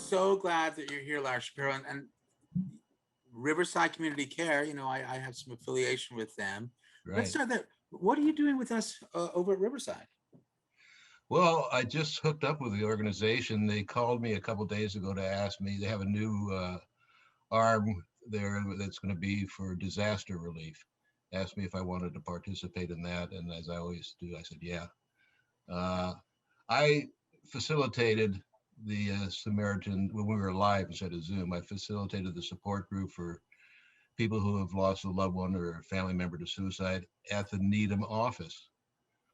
so glad that you're here, Larry Shapiro, and Riverside Community Care. I have some affiliation with them. Let's Right. start there. What are you doing with us over at Riverside? Well, I just hooked up with the organization. They called me a couple days ago to ask me. They have a new arm there that's going to be for disaster relief. Asked me if I wanted to participate in that, and as I always do, I said yeah. Uh, I facilitated the Samaritan when we were live instead of Zoom. I facilitated the support group for people who have lost a loved one or a family member to suicide at the Needham office.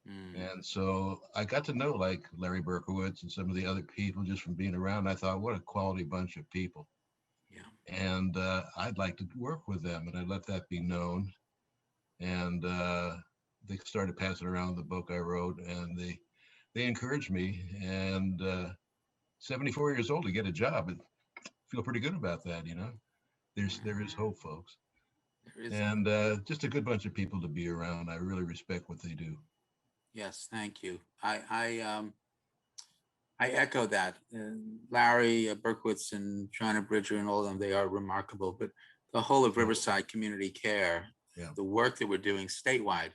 Mm, And so I got to know like Larry Berkowitz and some of the other people just from being around. I thought, what a quality bunch of people. yeah. And I'd like to work with them. And I let that be known. And they started passing around the book I wrote, and they encouraged me. And 74 years old to get a job, I feel pretty good about that. There is hope, folks. There is. And just a good bunch of people to be around. I really respect what they do. Yes, thank you. I echo that. Larry Berkowitz and Joanna Bridger and all of them, they are remarkable. But the whole of Oh, Riverside Community Care, yeah. the work that we're doing statewide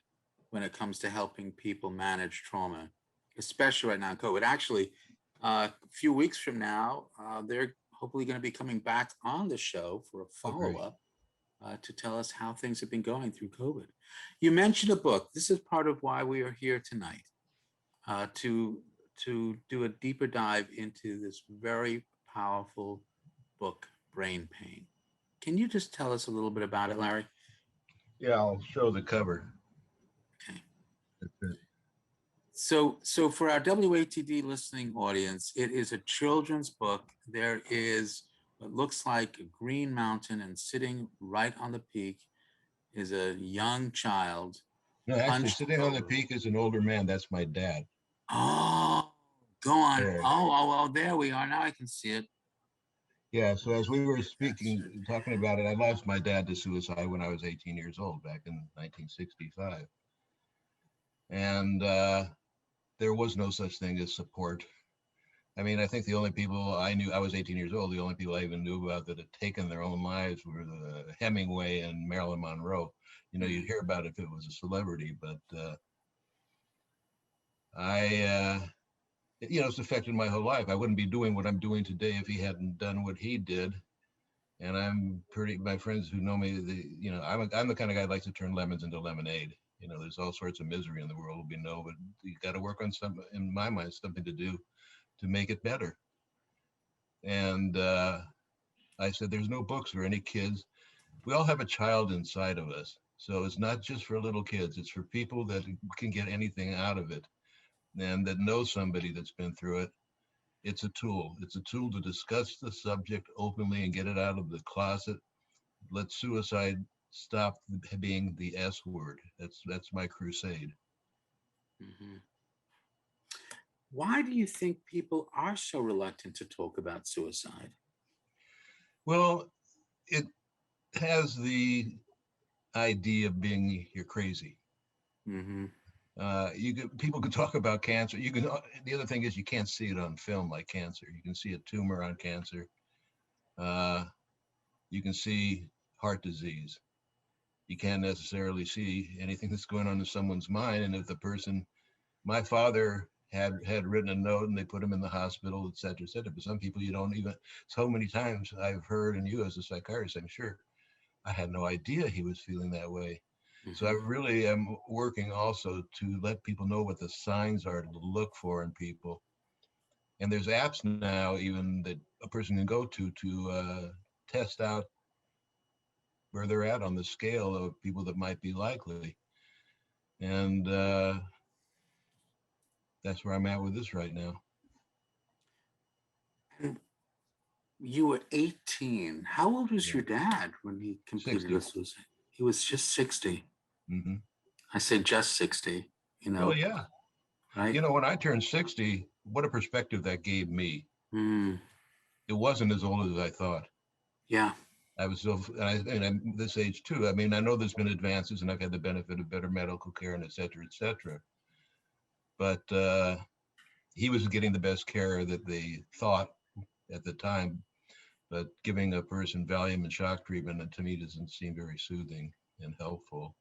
when it comes to helping people manage trauma, especially right now in COVID. Actually, a few weeks from now, they're hopefully going to be coming back on the show for a Oh, great. follow-up to tell us how things have been going through COVID. You mentioned a book. This is part of why we are here tonight, to do a deeper dive into this very powerful book, Brain Pain. Can you just tell us a little bit about it, Larry? Yeah, I'll show the cover. Okay. That's it. So for our WATD listening audience, it is a children's book. There is what looks like a green mountain, and sitting right on the peak is a young child No, actually, hunched sitting on the over. peak is an older man. That's my dad. Oh, go on. There. Oh, there we are. Now I can see it. Yeah. So as we were That's speaking, talking about it, I lost my dad to suicide when I was 18 years old back in 1965, and there was no such thing as support. I mean, I think the only people I knew, I was 18 years old, the only people I even knew about that had taken their own lives were the Hemingway and Marilyn Monroe. You'd mm, hear about it if it was a celebrity, but I, it's affected my whole life. I wouldn't be doing what I'm doing today if he hadn't done what he did. And my friends who know me, I'm the kind of guy that likes to turn lemons into lemonade. There's all sorts of misery in the world, we know, but you got to work on in my mind, something to do to make it better. And I said, there's no books for any kids. We all have a child inside of us. So it's not just for little kids, it's for people that can get anything out of it and that know somebody that's been through it. It's a tool. It's a tool to discuss the subject openly and get it out of the closet. Let suicide stop being the S word. That's my crusade. mhm. Why do you think people are so reluctant to talk about suicide? Well, it has the idea of being you're crazy. Mm-hmm. People can talk about cancer. The other thing is you can't see it on film like cancer. You can see a tumor on cancer. Uh, you can see heart disease. You can't necessarily see anything that's going on in someone's mind. And if the person, my father had written a note and they put him in the hospital, et cetera, et cetera. But some people you don't even, so many times I've heard, and you as a psychiatrist, I'm sure, I had no idea he was feeling that way. So I Mm-hmm. really am working also to let people know what the signs are to look for in people. And there's apps now even that a person can go to test out where they're at on the scale of people that might be likely. And that's where I'm at with this right now. And you were 18. How old was Yeah, your dad when he completed 60. a suicide? He was just 60. Hmm. I say just 60, Well, yeah. right? When I turned 60, what a perspective that gave me. Mm, It wasn't as old as I thought. yeah. I was so, and I'm this age too. I mean, I know there's been advances and I've had the benefit of better medical care and et cetera, et cetera. But he was getting the best care that they thought at the time, but giving a person Valium and shock treatment, to me, doesn't seem very soothing and helpful.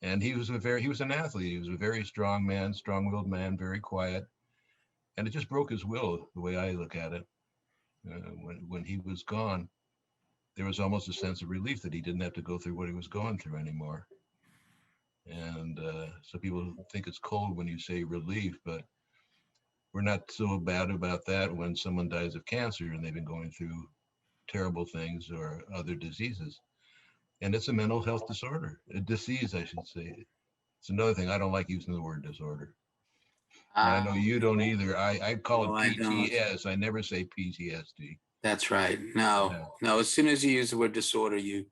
And he was an athlete. He was a very strong man, strong-willed man, very quiet, and it just broke his will, the way I look at it. When he was gone, there was almost a sense of relief that he didn't have to go through what he was going through anymore. And so people think it's cold when you say relief, but we're not so bad about that when someone dies of cancer and they've been going through terrible things or other diseases. And it's a mental health disorder, a disease, I should say. It's another thing. I don't like using the word disorder. And I know Um, you don't either. I call no, it I don't. PTS. I never say PTSD. That's right. No, Yeah. no. As soon as you use the word disorder, you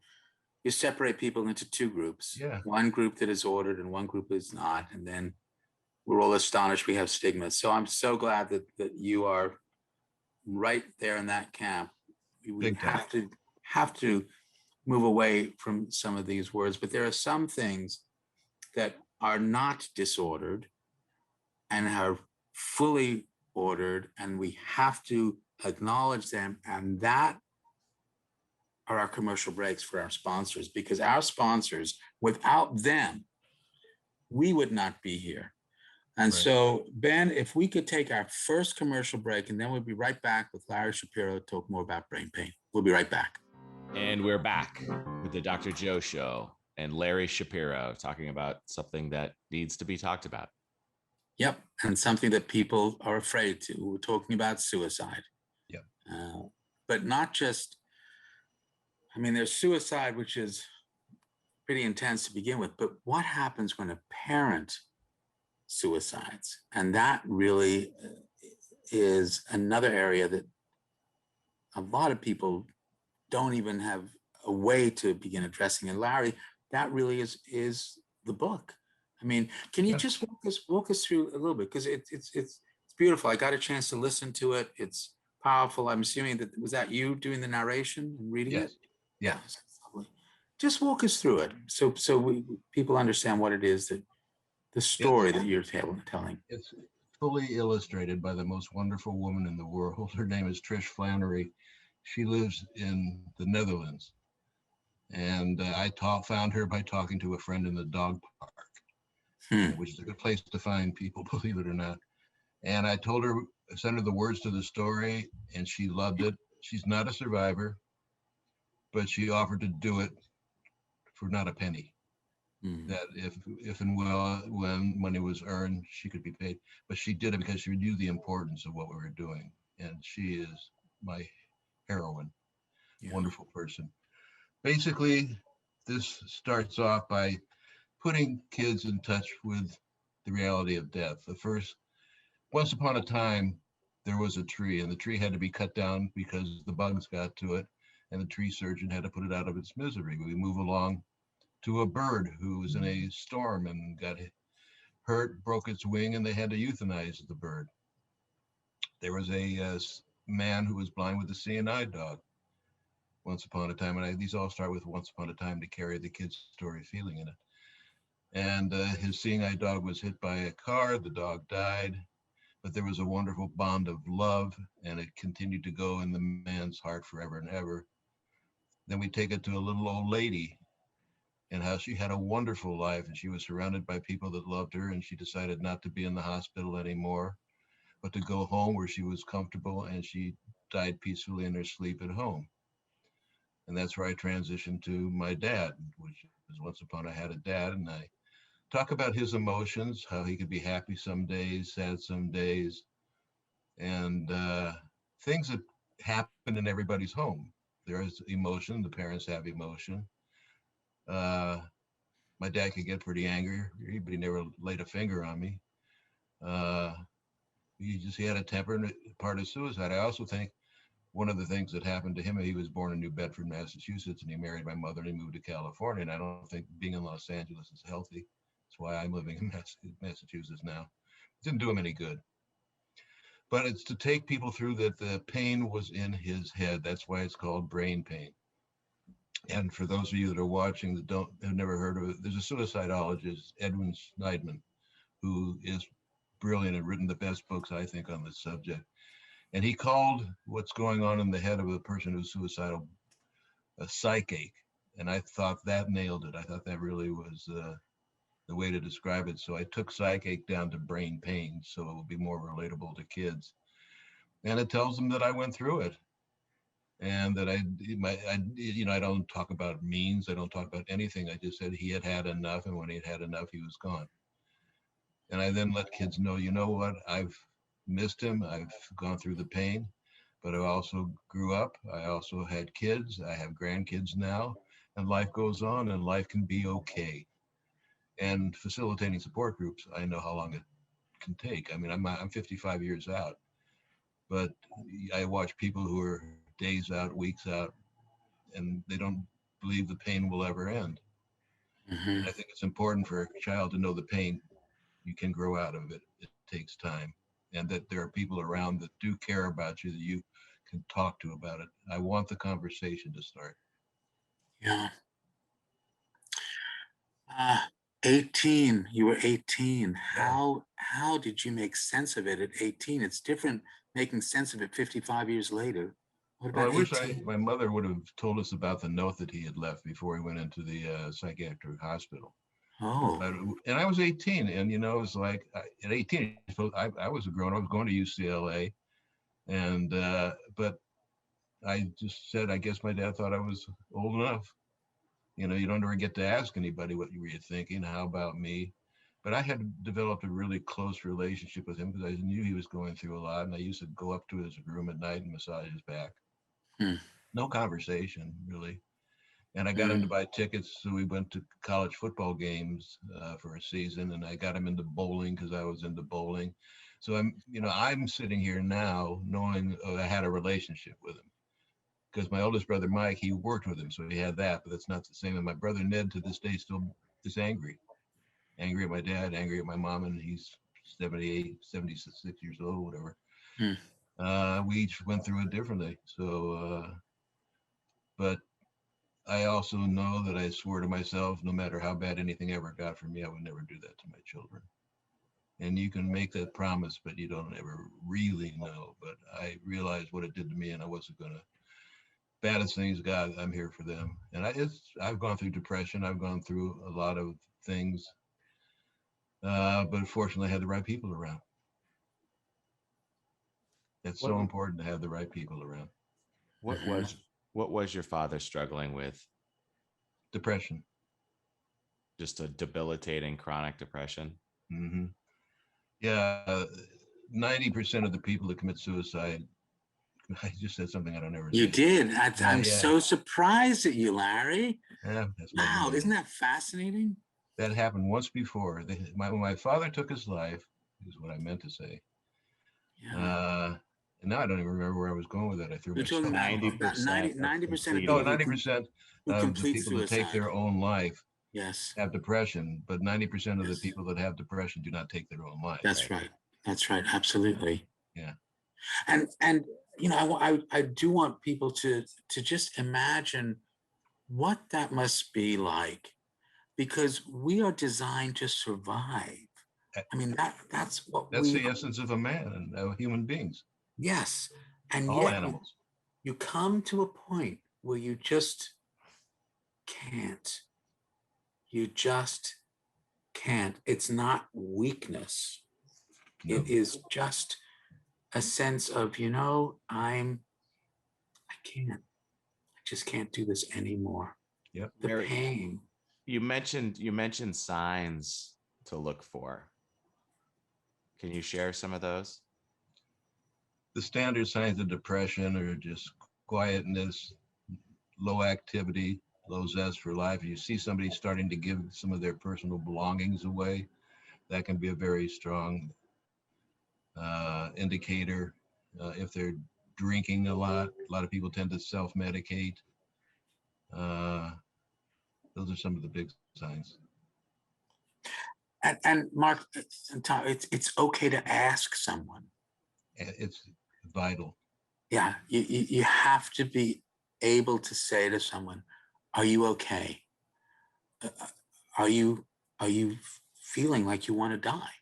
separate people into two groups. Yeah. One group that is ordered and one group is not, and then we're all astonished we have stigmas. So I'm so glad that you are right there in that camp. We Big time. have to move away from some of these words, but there are some things that are not disordered and are fully ordered, and we have to acknowledge them. And that are our commercial breaks for our sponsors, because our sponsors, without them, we would not be here. And Right. so, Ben, if we could take our first commercial break, and then we'll be right back with Larry Shapiro to talk more about brain pain. We'll be right back. And we're back with the Dr. Joe Show and Larry Shapiro talking about something that needs to be talked about. Yep. And something that people are afraid to. We're talking about suicide. Yep. But not just, I mean, there's suicide, which is pretty intense to begin with, but what happens when a parent suicides? And that really is another area that a lot of people don't even have a way to begin addressing. And Larry, that really is the book. I mean, can you just walk us through a little bit, because it's beautiful. I got a chance to listen to it. It's powerful. I'm assuming that was that you doing the narration and reading it? Yeah. Just walk us through it, so people understand what it is, that the story that you're telling. It's fully illustrated by the most wonderful woman in the world. Her name is Trish Flannery. She lives in the Netherlands. And I found her by talking to a friend in the dog park, which is a good place to find people, believe it or not. And I told her, sent her the words to the story, and she loved it. She's not a survivor, but she offered to do it for not a penny. That if and when money was earned, she could be paid. But she did it because she knew the importance of what we were doing. And she is my heroine, wonderful person. Basically, this starts off by putting kids in touch with the reality of death. Once upon a time, there was a tree, and the tree had to be cut down because the bugs got to it, and the tree surgeon had to put it out of its misery. We move along to a bird who was in a storm and got hurt, broke its wing, and they had to euthanize the bird. There was a man who was blind with a seeing eye dog once upon a time, and these all start with once upon a time to carry the kid's story feeling in it. And his seeing eye dog was hit by a car. The dog died, but there was a wonderful bond of love, and it continued to go in the man's heart forever and ever. Then we take it to a little old lady and how she had a wonderful life, and she was surrounded by people that loved her, and she decided not to be in the hospital anymore, but to go home where she was comfortable, and she died peacefully in her sleep at home. And that's where I transitioned to my dad, which is once upon I had a dad, and I talk about his emotions, how he could be happy some days, sad some days, and things that happen in everybody's home. There is emotion, the parents have emotion. My dad could get pretty angry, but he never laid a finger on me. He had a temper, and part of suicide. I also think one of the things that happened to him, he was born in New Bedford, Massachusetts, and he married my mother and he moved to California. And I don't think being in Los Angeles is healthy. That's why I'm living in Massachusetts now. It didn't do him any good. But it's to take people through that the pain was in his head. That's why it's called brain pain. And for those of you that are watching that have never heard of it, there's a suicidologist, Edwin Schneidman, who is brilliant and written the best books, I think, on this subject. And he called what's going on in the head of a person who's suicidal a psychache. And I thought that nailed it. I thought that really was the way to describe it. So I took psychache down to brain pain, so it will be more relatable to kids. And it tells them that I went through it, and that I don't talk about means. I don't talk about anything. I just said he had had enough, and when he had had enough, he was gone. And I then let kids know, you know what? I've missed him. I've gone through the pain, but I also grew up. I also had kids. I have grandkids now, and life goes on, and life can be okay. And facilitating support groups, I know how long it can take. I mean, I'm 55 years out, but I watch people who are days out, weeks out, and they don't believe the pain will ever end. Mhm. And I think it's important for a child to know the pain. You can grow out of it. It takes time, and that there are people around that do care about you that you can talk to about it. I want the conversation to start. Yeah. Uh, 18, you were 18. Yeah. How did you make sense of it at 18? It's different making sense of it 55 years later. What Well, I about wish 18? my mother would have told us about the note that he had left before he went into the psychiatric hospital. Oh, But, and I was 18, and it was like at 18, I was a grown. I was going to UCLA, and but I just said, I guess my dad thought I was old enough. You don't ever get to ask anybody what you were thinking. How about me? But I had developed a really close relationship with him because I knew he was going through a lot, and I used to go up to his room at night and massage his back. hmm, No conversation really. And I got him hmm, to buy tickets, so we went to college football games for a season, and I got him into bowling because I was into bowling. So I'm sitting here now knowing I had a relationship with him because my oldest brother Mike, he worked with him, so he had that, but that's not the same. And my brother Ned to this day still is angry at my dad, angry at my mom, and he's 78, 76 years old, whatever. hmm. We each went through it differently. So, but I also know that I swore to myself, no matter how bad anything ever got for me, I would never do that to my children. And you can make that promise, but you don't ever really know. But I realized what it did to me, and I wasn't going to. Bad as things got, I'm here for them. And I've gone through depression. I've gone through a lot of things, but fortunately, I had the right people around. It's What so important to have the right people around. what Mhm. was what was your father struggling with? Depression. Just a debilitating chronic depression? Hmm. Yeah, 90% of the people that commit suicide. I just said something I don't ever You say. did. Yeah, I'm yeah, so surprised at you, Larry. yeah. That's my Wow, isn't DNA. that fascinating? That happened once before. When my father took his life, is what I meant to say. Yeah. Uh, and now I don't even remember where I was going with that. I threw You're talking myself off. about 90% of 90% of No, people completing. 90% who of the complete people that take suicide. their own life Yes. have depression, but 90% of the Yes. people that have depression do not take their own life. That's Right. right. That's right. Absolutely. Yeah. And I do want people to just imagine what that must be like, because we are designed to survive. That- I mean, that's what That's we the essence of a man and human beings, yes. And all yet animals. you come to a point where you just can't. You just can't. It's not weakness. No. It is just a sense of, I can't. I just can't do this anymore. Yep. The Larry, pain. you mentioned signs to look for. Can you share some of those? The standard signs of depression are just quietness, low activity, low zest for life. If you see somebody starting to give some of their personal belongings away, that can be a very strong indicator. If they're drinking a lot of people tend to self-medicate. Uh, those are some of the big signs. And Mark and Tom, it's okay to ask someone. It's vital. Yeah, you have to be able to say to someone, "Are you okay? Uh, Are you feeling like you want to die?"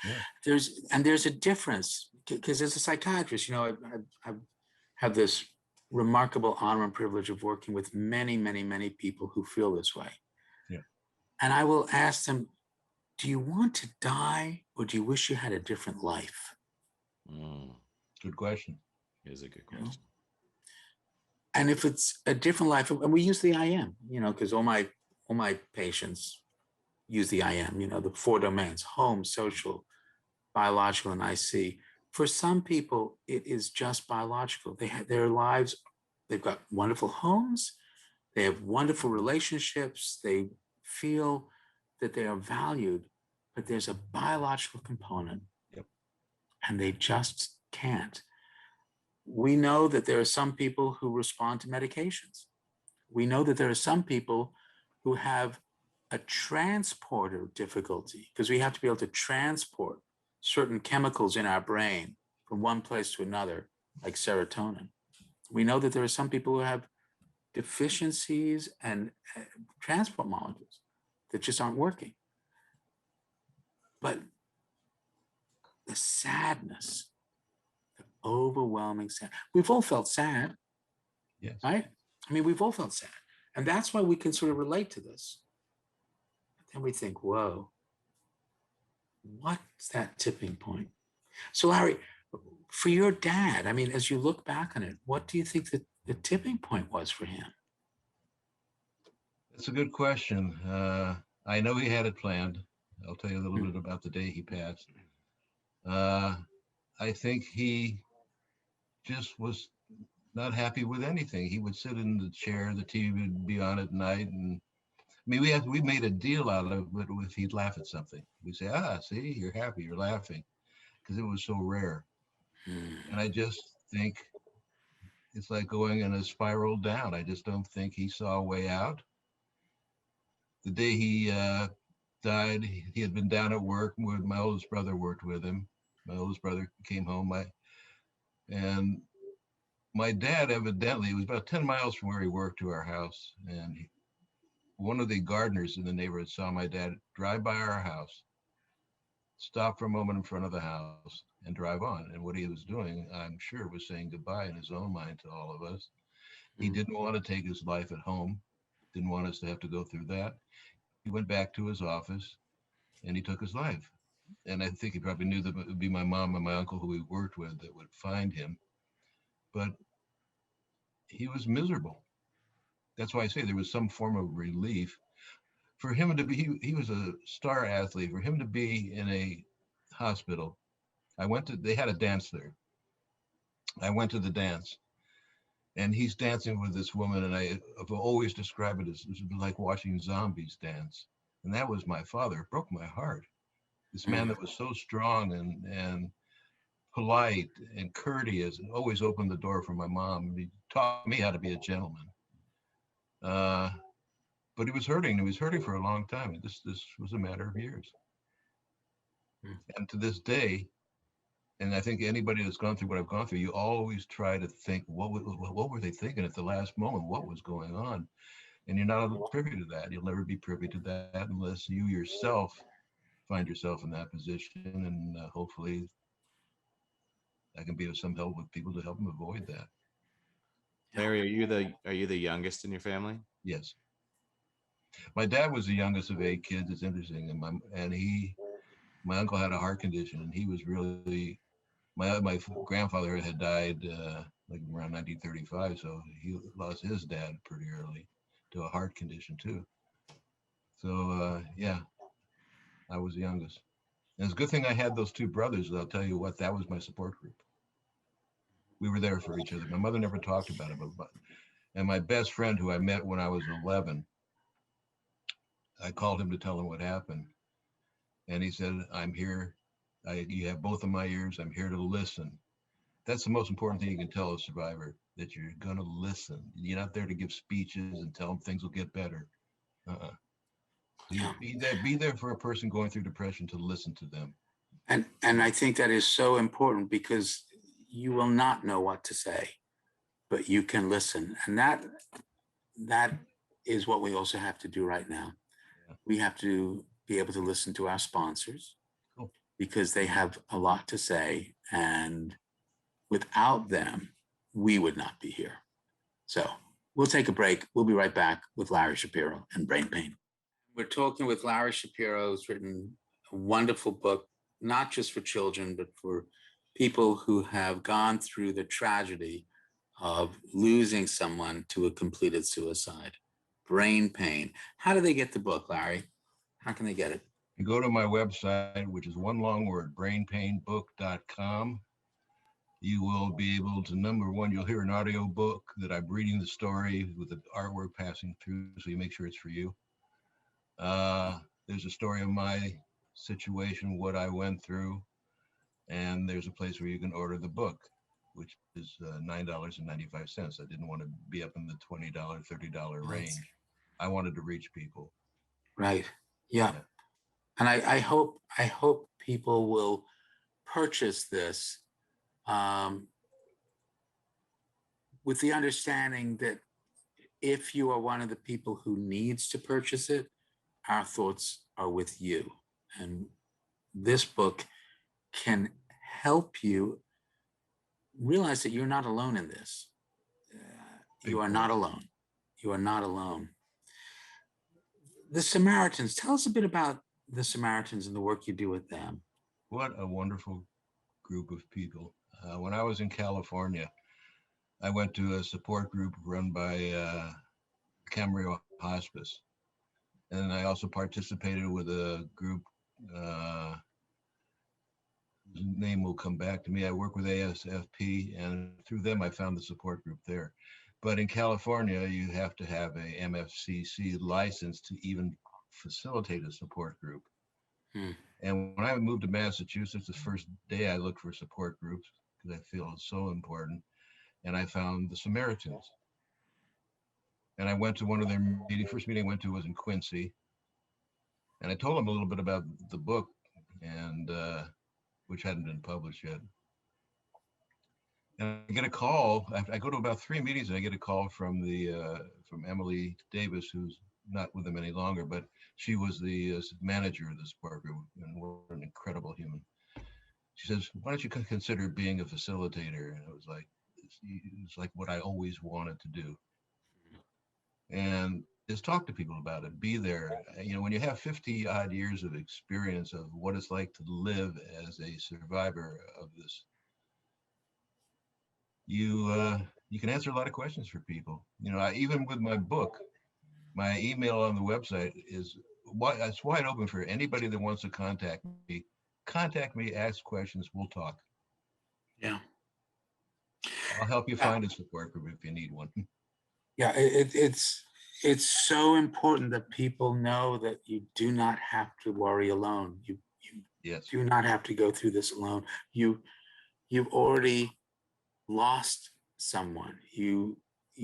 Yeah. There's a difference. because as a psychiatrist, I've had this remarkable honor and privilege of working with many, many, many people who feel this way. Yeah. And I will ask them, do you want to die or do you wish you had a different life? Good question. Is a good You know? question. And if it's a different life, and we use the I am, because all my patients use the I am, the 4 domains: home, social, biological, and IC. For some people, it is just biological. They have their lives, they've got wonderful homes, they have wonderful relationships, they feel that they are valued, but there's a biological component. Yep. And they just can't. We know that there are some people who respond to medications. We know that there are some people who have a transporter difficulty because we have to be able to transport certain chemicals in our brain from one place to another, like serotonin. We know that there are some people who have deficiencies and transport molecules that just aren't working. But the sadness, the overwhelming sad, we've all felt sad, Yes. right? I mean, we've all felt sad. And that's why we can sort of relate to this. But then we think, whoa, what's that tipping point? So, Larry, for your dad, I mean, as you look back on it, what do you think that the tipping point was for him? That's a good question. I know he had it planned. I'll tell you a little bit about the day he passed. I think he just was not happy with anything. He would sit in the chair, the TV would be on at night, and I mean, we made a deal out of it if he'd laugh at something. We'd say, see, you're happy, you're laughing, because it was so rare. And I just think it's like going in a spiral down. I just don't think he saw a way out. The day he died, he had been down at work. My oldest brother worked with him. My oldest brother came home. And my dad, evidently, it was about 10 miles from where he worked to our house. And one of the gardeners in the neighborhood saw my dad drive by our house, stop for a moment in front of the house, and drive on. And what he was doing, I'm sure, was saying goodbye in his own mind to all of us. He didn't want to take his life at home, didn't want us to have to go through that. He went back to his office and he took his life. And I think he probably knew that it would be my mom and my uncle who he worked with that would find him. But he was miserable. That's why I say there was some form of relief. For him to be, he was a star athlete. For him to be in a hospital, they had a dance there. I went to the dance and he's dancing with this woman. And I've always described it as like watching zombies dance. And that was my father. It broke my heart. This man that was so strong and polite and courteous and always opened the door for my mom. He taught me how to be a gentleman. But he was hurting. He was hurting for a long time. This was a matter of years. And to this day, and I think anybody that's gone through what I've gone through, you always try to think, what were they thinking at the last moment? What was going on? And you're not privy to that. You'll never be privy to that unless you yourself find yourself in that position. And hopefully I can be of some help with people to help them avoid that. Larry, are you the youngest in your family? Yes. My dad was the youngest of 8 kids. It's interesting. And my uncle had a heart condition, and he was really, my grandfather had died like around 1935, so he lost his dad pretty early to a heart condition too. So yeah, I was the youngest. And it's a good thing I had those 2 brothers. I'll tell you what, that was my support group. We were there for each other. My mother never talked about it, and my best friend, who I met when I was 11, I called him to tell him what happened. And he said, I'm here. You have both of my ears. I'm here to listen. That's the most important thing you can tell a survivor, that you're going to listen. You're not there to give speeches and tell them things will get better. Be there for a person going through depression, to listen to them. And I think that is so important, because you will not know what to say, but you can listen. And that is what we also have to do right now. Yeah. We have to be able to listen to our sponsors, because they have a lot to say, And without them, we would not be here. So we'll take a break. We'll be right back with Larry Shapiro and Brain Pain. We're talking with Larry Shapiro, who's written a wonderful book, not just for children, but for people who have gone through the tragedy of losing someone to a completed suicide. Brain Pain. How do they get the book, Larry? How can they get it? You go to my website, which is one long word, brainpainbook.com. You will be able to, number one, you'll hear an audio book that I'm reading the story with the artwork passing through, so you make sure it's for you. There's a story of my situation, what I went through, and there's a place where you can order the book, which is $9.95. I didn't want to be up in the $20, $30 range. I wanted to reach people. Right. Yeah. And I hope people will purchase this with the understanding that if you are one of the people who needs to purchase it, our thoughts are with you. And this book can help you realize that you're not alone in this. You are not alone. You are not alone. The Samaritans, tell us a bit about the Samaritans and the work you do with them. What a wonderful group of people. When I was in California, I went to a support group run by Camarillo Hospice. And I also participated with a group, whose name will come back to me. I work with ASFP, and through them, I found the support group there. But in California, you have to have a MFCC license to even facilitate a support group. And when I moved to Massachusetts, the first day I looked for support groups because I feel it's so important. And I found the Samaritans. And I went to one of their meetings. First meeting I went to was in Quincy. And I told them a little bit about the book, and which hadn't been published yet. And I get a call. I go to about 3 meetings, and I get a call from from Emily Davis, who's not with them any longer, but she was the manager of the support group, and what an incredible human. She says, "Why don't you consider being a facilitator?" And it was like what I always wanted to do. And just talk to people about it, be there. You know, when you have 50 odd years of experience of what it's like to live as a survivor of this, you can answer a lot of questions for people. You know, even with my book, my email on the website is it's wide open for anybody that wants to contact me. Contact me, ask questions, we'll talk. Yeah. I'll help you find a support group if you need one. Yeah, it's so important that people know that you do not have to worry alone. You Yes. do not have to go through this alone. You've already lost someone. You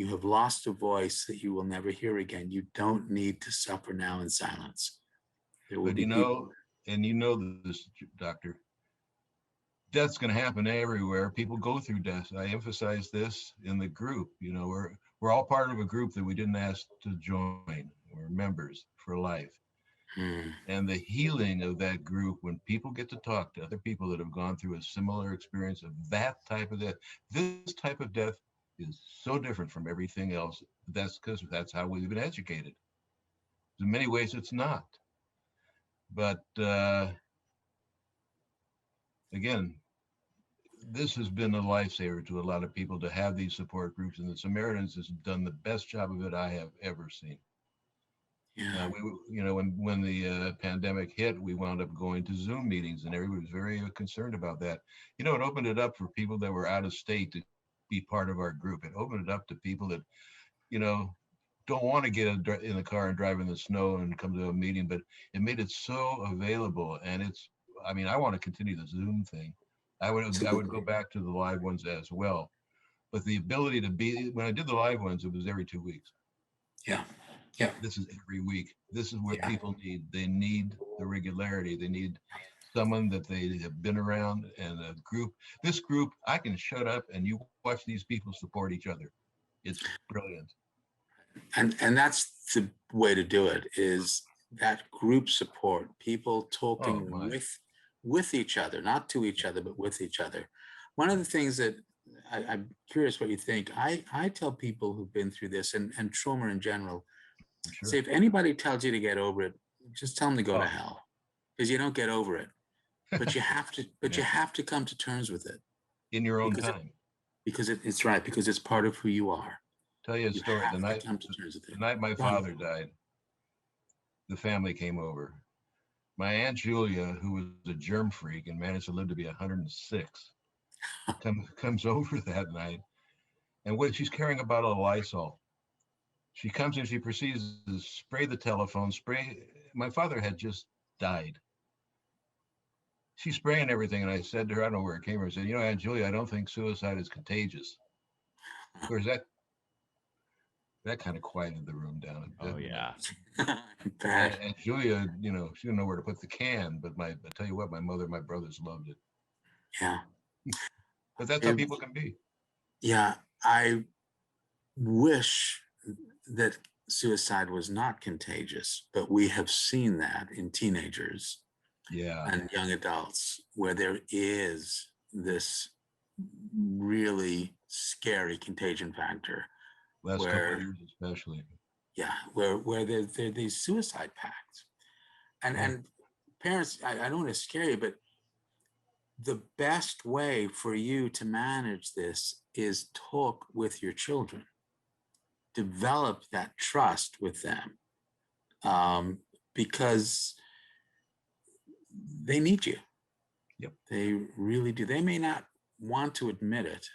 have lost a voice that you will never hear again. You don't need to suffer now in silence. There will But be people. and you know this, doctor, death's going to happen everywhere. People go through death. I emphasize this in the group. You know, we're all part of a group that we didn't ask to join. We're members for life. And the healing of that group, when people get to talk to other people that have gone through a similar experience of that type of death, this type of death is so different from everything else. That's because that's how we've been educated. In many ways, it's not. But again, this has been a lifesaver to a lot of people to have these support groups, and the Samaritans has done the best job of it I have ever seen. Yeah. You know, when the pandemic hit, we wound up going to Zoom meetings, and everybody was very concerned about that. You know, it opened it up for people that were out of state to be part of our group. It opened it up to people that, you know, don't want to get in the car and drive in the snow and come to a meeting, but it made it so available. And I mean, I want to continue the Zoom thing. I would go back to the live ones as well. But the ability to be, when I did the live ones, it was every 2 weeks. Yeah. Yeah. This is every week. This is what Yeah. people need. They need the regularity. They need someone that they have been around, and a group. This group, I can shut up and you watch these people support each other. It's brilliant. And that's the way to do it, is that group support, people talking with each other, not to each other, but with each other. One of the things that I'm curious what you think. I tell people who've been through this and trauma in general, say Sure. if anybody tells you to get over it, just tell them to go to Oh, hell, because you don't get over it. But you have to, but yeah. you have to come to terms with it, In your own because time. it's right, because it's part of who you are. Tell you a You story. have to come to terms with The it. night my Go ahead. father died, the family came over. My Aunt Julia, who was a germ freak and managed to live to be 106, comes over that night. And what she's carrying a bottle of Lysol. She comes in, she proceeds to spray the telephone, spray. My father had just died. She's spraying everything. And I said to her, I don't know where it came from. I said, Aunt Julia, I don't think suicide is contagious. Of course, that kind of quieted the room down. Oh yeah. Bad. And Julia, she didn't know where to put the can, but I tell you what, my mother, my brothers loved it. Yeah. But that's how people can be. Yeah. I wish that suicide was not contagious, but we have seen that in teenagers Yeah. and young adults, where there is this really scary contagion factor, Last couple of where years, especially. where there are these suicide pacts, and parents. I don't want to scare you, but the best way for you to manage this is talk with your children, develop that trust with them, because they need you. Yep. They really do. They may not want to admit it,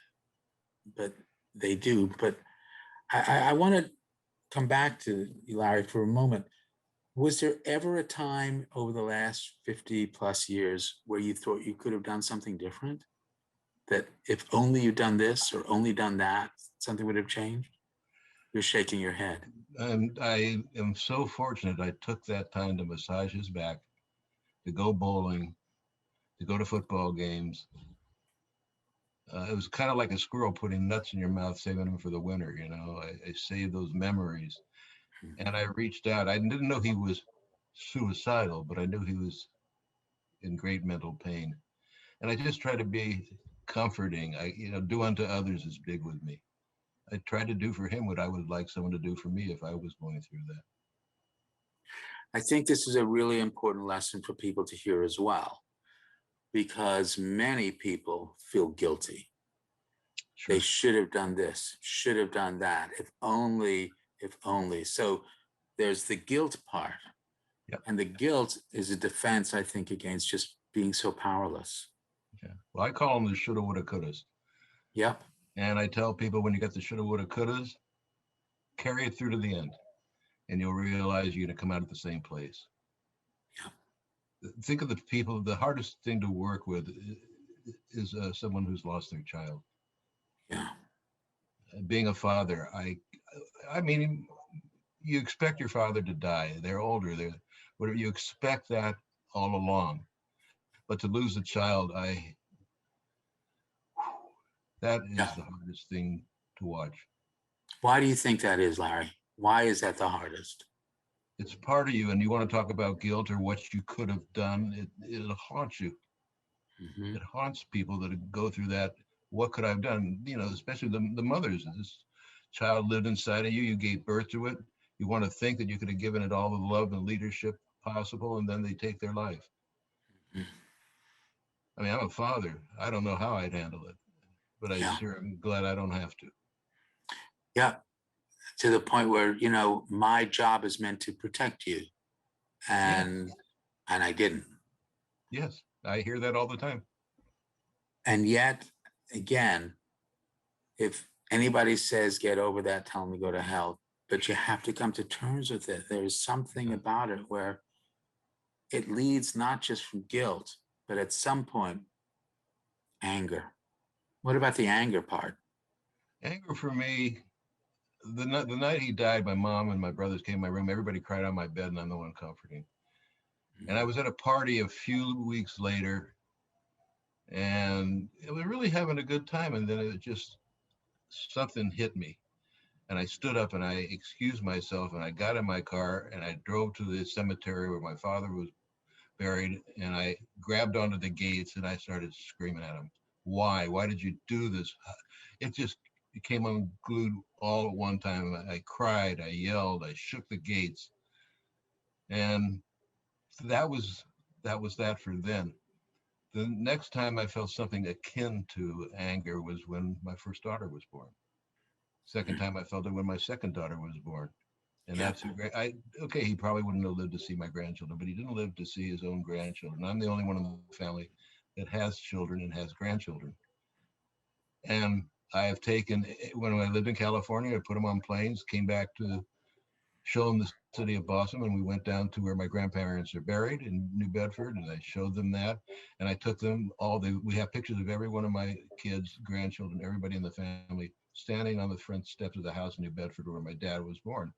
but they do. But I want to come back to you, Larry, for a moment. Was there ever a time over the last 50 plus years where you thought you could have done something different? That if only you'd done this or only done that, something would have changed? You're shaking your head. And I am so fortunate I took that time to massage his back, to go bowling, to go to football games. It was kind of like a squirrel putting nuts in your mouth, saving them for the winter. I saved those memories. And I reached out. I didn't know he was suicidal, but I knew he was in great mental pain. And I just tried to be comforting. Do unto others is big with me. I tried to do for him what I would like someone to do for me if I was going through that. I think this is a really important lesson for people to hear as well, because many people feel guilty. Sure. They should have done this, should have done that. If only. So there's the guilt part. Yep. And the guilt is a defense, I think, against just being so powerless. Yeah. Well, I call them the shoulda, woulda, couldas. Yep. And I tell people when you got the shoulda, woulda, couldas, carry it through to the end, and you'll realize you're going to come out at the same place. Yeah. Think of the people. The hardest thing to work with is someone who's lost their child. Yeah. Being a father, I mean, you expect your father to die. They're older. They're whatever. You expect that all along, but to lose a child, that Yeah. is the hardest thing to watch. Why do you think that is, Larry? Why is that the hardest? It's part of you, and you want to talk about guilt or what you could have done. It'll haunt you. Mm-hmm. It haunts people that go through that. What could I have done? Especially the mothers. This child lived inside of you. You gave birth to it. You want to think that you could have given it all the love and leadership possible, and then they take their life. Mm-hmm. I mean, I'm a father. I don't know how I'd handle it, but I Yeah. sure am glad I don't have to. Yeah. To the point where, my job is meant to protect you. And Yes. and I didn't. Yes, I hear that all the time. And yet, again, if anybody says get over that, tell them to go to hell. But you have to come to terms with it. There's something about it where it leads not just from guilt, but at some point, anger. What about the anger part? Anger for me, the night he died, my mom and my brothers came in my room. Everybody cried on my bed, and I'm the one comforting. And I was at a party a few weeks later, and it was really having a good time. And then it just something hit me, and I stood up and I excused myself, and I got in my car and I drove to the cemetery where my father was buried, and I grabbed onto the gates and I started screaming at him. Why? Why did you do this? It just became unglued all at one time. I cried, I yelled, I shook the gates, and that was that for then. The next time I felt something akin to anger was when my first daughter was born. Second time I felt it when my second daughter was born. And Yeah. that's okay. He probably wouldn't have lived to see my grandchildren, but he didn't live to see his own grandchildren. I'm the only one in the family that has children and has grandchildren. And I have taken, when I lived in California, I put them on planes, came back to show them the city of Boston, and we went down to where my grandparents are buried in New Bedford, and I showed them that. And I took them we have pictures of every one of my kids, grandchildren, everybody in the family standing on the front steps of the house in New Bedford where my dad was born,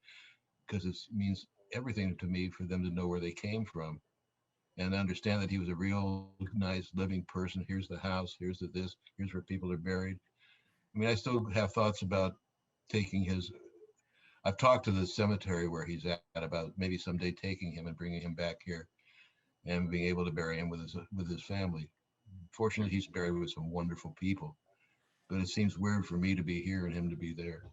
because it means everything to me for them to know where they came from and understand that he was a real nice living person. Here's the house, here's this, here's where people are buried. I mean, I still have thoughts about taking I've talked to the cemetery where he's at about maybe someday taking him and bringing him back here and being able to bury him with his family. Fortunately, he's buried with some wonderful people, but it seems weird for me to be here and him to be there.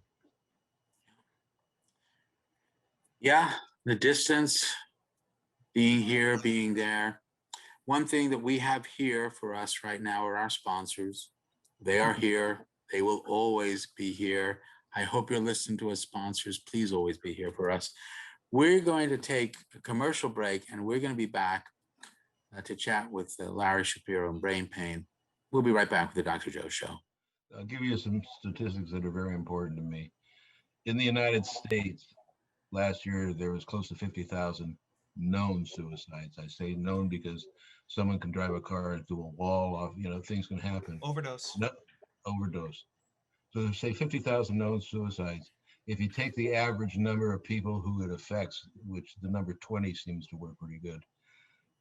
Yeah, the distance, being here, being there. One thing that we have here for us right now are our sponsors. They are here. They will always be here. I hope you're listening to us, sponsors. Please always be here for us. We're going to take a commercial break, and we're going to be back to chat with Larry Shapiro and brain pain. We'll be right back with the Dr. Joe Show. I'll give you some statistics that are very important to me. In the United States, last year, there was close to 50,000 known suicides. I say known because someone can drive a car into a wall off, things can happen. Overdose. No, overdose. So say 50,000 known suicides. If you take the average number of people who it affects, which the number 20 seems to work pretty good,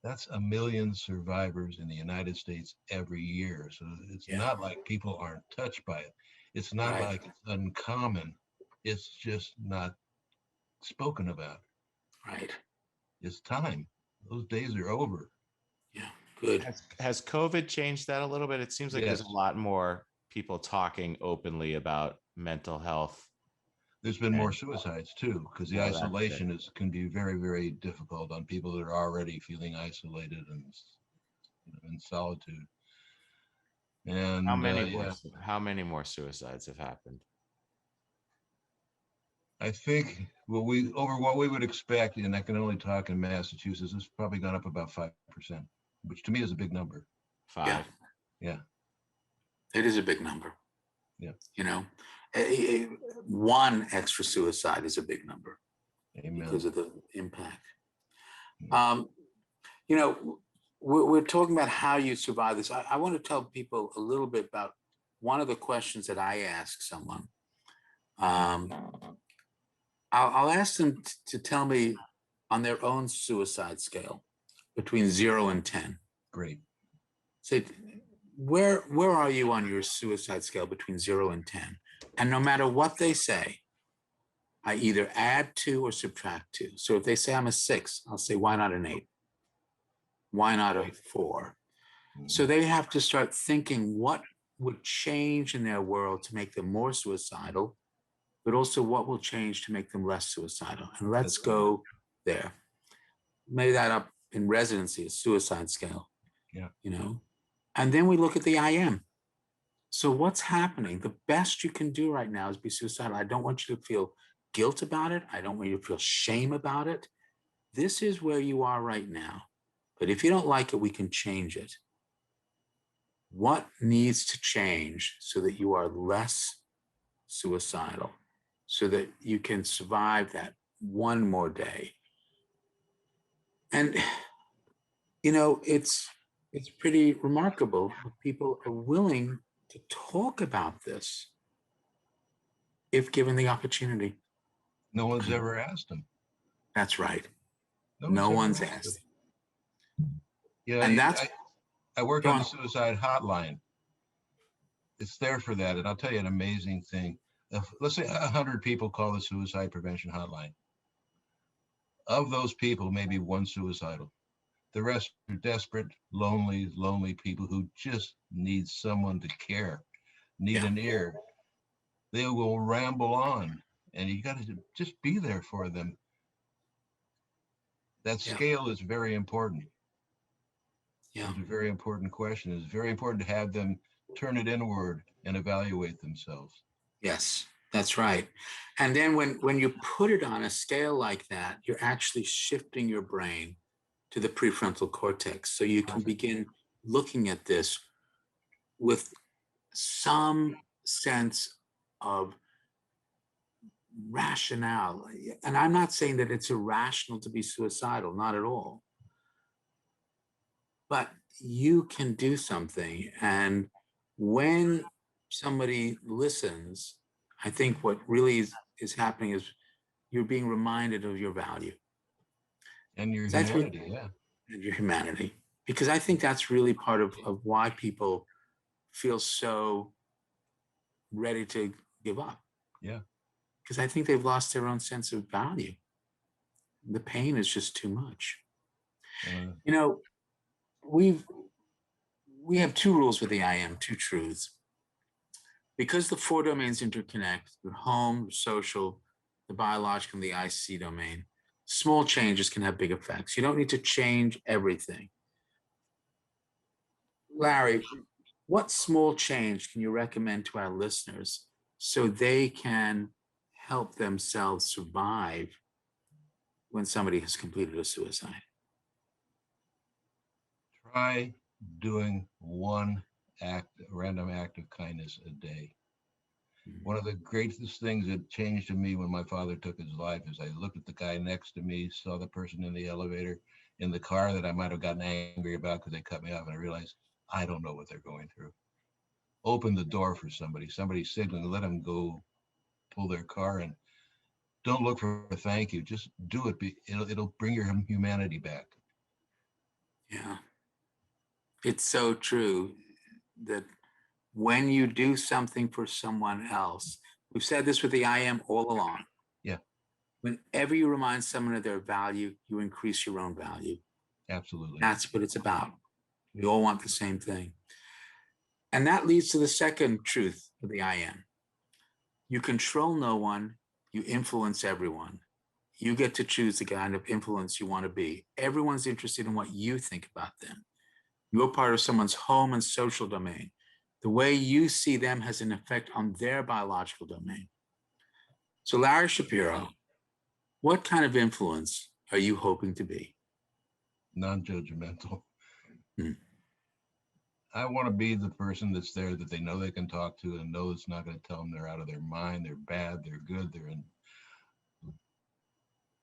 that's 1 million survivors in the United States every year. So it's not like people aren't touched by it. It's not like it's uncommon. It's just not spoken about. Right. It's time. Those days are over. Yeah, good. Has COVID changed that a little bit? It seems like there's a lot more people talking openly about mental health. There's been more suicides too, because the isolation can be very, very difficult on people that are already feeling isolated and in solitude. And how many more suicides have happened? I think what we would expect, and I can only talk in Massachusetts, it's probably gone up about 5%, which to me is a big number. 5. Yeah. It is a big number. Yeah. One extra suicide is a big number. Amen. Because of the impact. We're talking about how you survive this. I want to tell people a little bit about one of the questions that I ask someone. I'll ask them to tell me on their own suicide scale between 0 and 10. Great. Say, where are you on your suicide scale between 0 and 10? And no matter what they say, I either add 2 or subtract 2. So if they say I'm a 6, I'll say, why not an 8? Why not a 4? So they have to start thinking what would change in their world to make them more suicidal, but also what will change to make them less suicidal. And let's go there. Made that up in residency, a suicide scale. Yeah. And then we look at the IM. So what's happening? The best you can do right now is be suicidal. I don't want you to feel guilt about it. I don't want you to feel shame about it. This is where you are right now. But if you don't like it, we can change it. What needs to change so that you are less suicidal, so that you can survive that one more day? And, it's pretty remarkable that people are willing to talk about this if given the opportunity. No one's ever asked them. That's right. No one's asked. Yeah, and I work on the suicide hotline. It's there for that. And I'll tell you an amazing thing. Let's say 100 people call the suicide prevention hotline. Of those people, maybe one suicidal. The rest are desperate, lonely people who just need someone to care, need Yeah. an ear. They will ramble on, and you got to just be there for them. That Yeah. scale is very important. Yeah. It's a very important question. It's very important to have them turn it inward and evaluate themselves. Yes, that's right. And then when you put it on a scale like that, you're actually shifting your brain to the prefrontal cortex. So you can begin looking at this with some sense of rationale. And I'm not saying that it's irrational to be suicidal, not at all. But you can do something. And when somebody listens, I think what really is happening is you're being reminded of your value. And your That's really humanity, yeah. your humanity. Because I think that's really part of why people feel so ready to give up. Yeah. Because I think they've lost their own sense of value. The pain is just too much. You know, we have two rules with the IM, two truths. Because the four domains interconnect, your home, your social, the biological, and the IC domain, small changes can have big effects. You don't need to change everything. Larry, what small change can you recommend to our listeners so they can help themselves survive when somebody has completed a suicide? Try doing one random act of kindness a day. One of the greatest things that changed to me when my father took his life is I looked at the guy next to me, saw the person in the elevator, in the car that I might have gotten angry about because they cut me off, and I realized I don't know what they're going through. Open the door for somebody signaling, let them go pull their car, and don't look for a thank you. Just do it. It'll bring your humanity back. Yeah, it's so true that when you do something for someone else, we've said this with the IM all along. Yeah. Whenever you remind someone of their value, you increase your own value. Absolutely. That's what it's about. We all want the same thing. And that leads to the second truth of the IM. You control no one, you influence everyone. You get to choose the kind of influence you want to be. Everyone's interested in what you think about them. You're part of someone's home and social domain. The way you see them has an effect on their biological domain. So, Larry Shapiro, what kind of influence are you hoping to be? Non-judgmental. Hmm. I want to be the person that's there that they know they can talk to and know it's not going to tell them they're out of their mind, they're bad, they're good, they're in.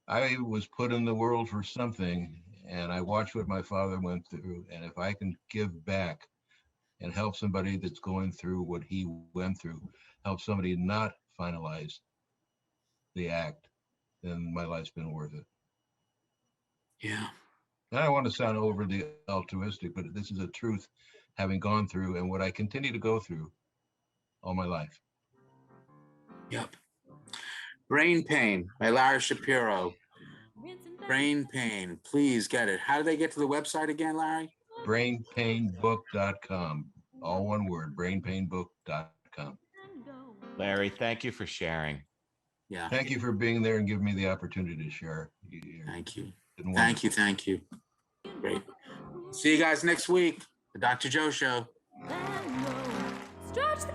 I was put in the world for something, and I watched what my father went through. And if I can give back and help somebody that's going through what he went through, help somebody not finalize the act, then my life's been worth it. Yeah. I don't want to sound overly altruistic, but this is a truth, having gone through and what I continue to go through all my life. Yep. Brain Pain by Larry Shapiro. Brain Pain, please get it. How do they get to the website again, Larry? Brainpainbook.com. All one word, brainpainbook.com. Larry, thank you for sharing. Yeah. Thank you for being there and giving me the opportunity to share. Thank you. Been Thank you. wonderful. Thank you. Great. See you guys next week. The Dr. Joe Show. Stretch the